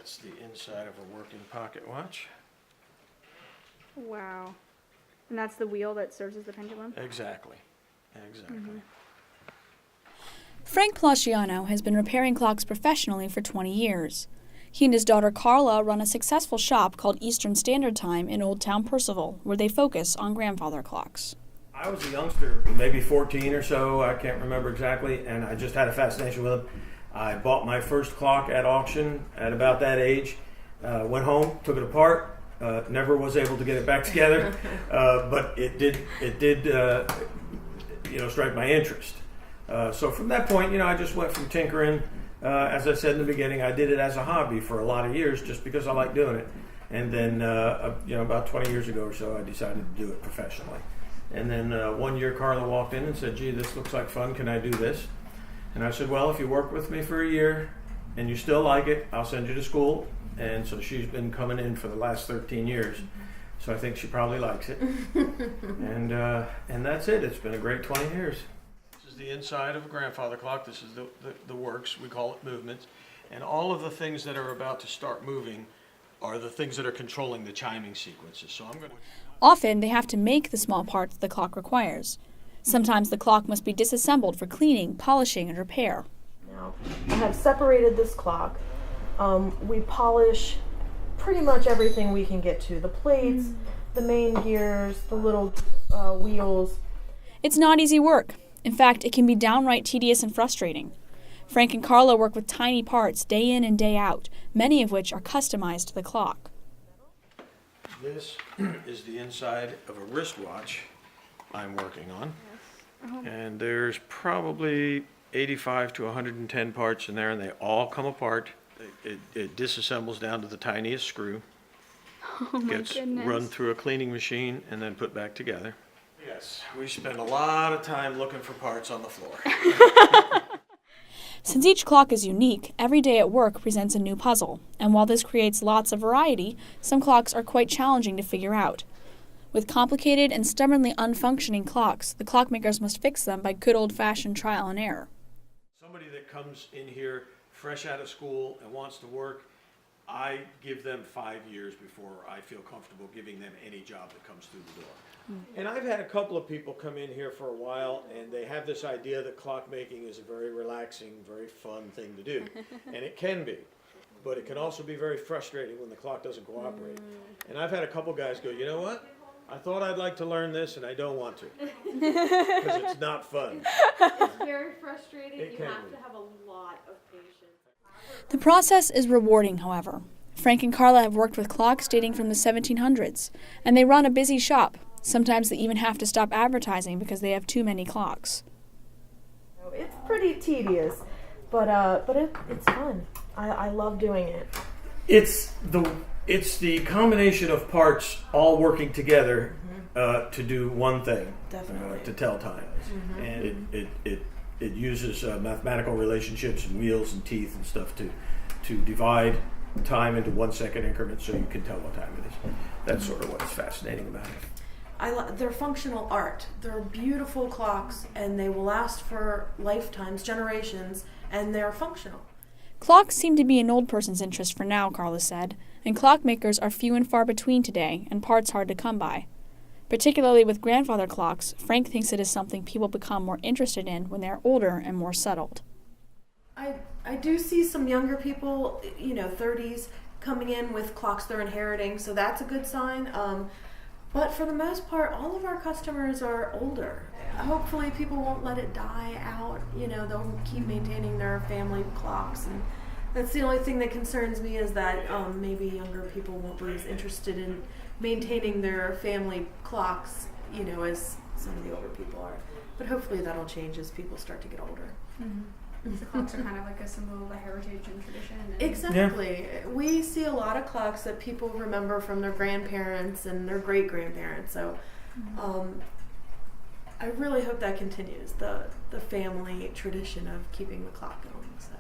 That's the inside of a working pocket watch. Wow. And that's the wheel that serves as the pendulum? Exactly. Mm-hmm. Frank Palasciano has been repairing clocks professionally for 20 years. He and his daughter Carla run a successful shop called Eastern Standard Time in Old Town Purcellville, where they focus on grandfather clocks. I was a youngster, maybe 14 or so, I can't remember exactly, and I just had a fascination with them. I bought my first clock at auction at about that age, went home, took it apart, never was able to get it back together, but it did strike my interest. So from that point, I just went from tinkering. As I said in the beginning, I did it as a hobby for a lot of years just because I like doing it. And then, about 20 years ago or so, I decided to do it professionally. And then one year, Carla walked in and said, "Gee, this looks like fun. Can I do this?" And I said, "Well, if you work with me for a year and you still like it, I'll send you to school." And so she's been coming in for the last 13 years. So I think she probably likes it. And that's it. It's been a great 20 years. This is the inside of a grandfather clock. This is the works. We call it movements. And all of the things that are about to start moving are the things that are controlling the chiming sequences. So I'm going to... Often, they have to make the small parts the clock requires. Sometimes the clock must be disassembled for cleaning, polishing, and repair. Now, I have separated this clock. We polish pretty much everything we can get to. The plates, the main gears, the little wheels. It's not easy work. In fact, it can be downright tedious and frustrating. Frank and Carla work with tiny parts day in and day out, many of which are customized to the clock. This is the inside of a wristwatch I'm working on. And there's probably 85 to 110 parts in there, and they all come apart. It disassembles down to the tiniest screw. Oh my Gets goodness. run through a cleaning machine and then put back together. Yes, we spend a lot of time looking for parts on the floor. Since each clock is unique, every day at work presents a new puzzle, and while this creates lots of variety, some clocks are quite challenging to figure out. With complicated and stubbornly unfunctioning clocks, the clockmakers must fix them by good old-fashioned trial and error. Somebody that comes in here fresh out of school and wants to work, I give them 5 years before I feel comfortable giving them any job that comes through the door. And I've had a couple of people come in here for a while, and they have this idea that clockmaking is a very relaxing, very fun thing to do. And it can be, but it can also be very frustrating when the clock doesn't cooperate. And I've had a couple guys go, "You know what? I thought I'd like to learn this, and I don't want to, because it's not fun." It's very frustrating. It You can have be. to have a lot of patience. The process is rewarding, however. Frank and Carla have worked with clocks dating from the 1700s, and they run a busy shop. Sometimes they even have to stop advertising because they have too many clocks. It's pretty tedious, but it's fun. I love doing it. It's the combination of parts all working together to do one thing, Definitely. to tell time, and it uses mathematical relationships and wheels and teeth and stuff to divide time into 1 second increments so you can tell what time it is. That's sort of what's fascinating about it. They're functional art. They're beautiful clocks, and they will last for lifetimes, generations, and they're functional. Clocks seem to be an old person's interest for now, Carla said, and clockmakers are few and far between today, and parts hard to come by. Particularly with grandfather clocks, Frank thinks it is something people become more interested in when they are older and more settled. I do see some younger people, 30s, coming in with clocks they're inheriting, so that's a good sign. But for the most part, all of our customers are older. Hopefully people won't let it die out. They'll keep maintaining their family clocks. And that's the only thing that concerns me, is that maybe younger people won't be as interested in maintaining their family clocks, as some of the older people are. But hopefully that'll change as people start to get older. The clocks are kind of like a symbol of the heritage and tradition. And Exactly. Yeah. We see a lot of clocks that people remember from their grandparents and their great-grandparents. So I really hope that continues, the family tradition of keeping the clock going. So.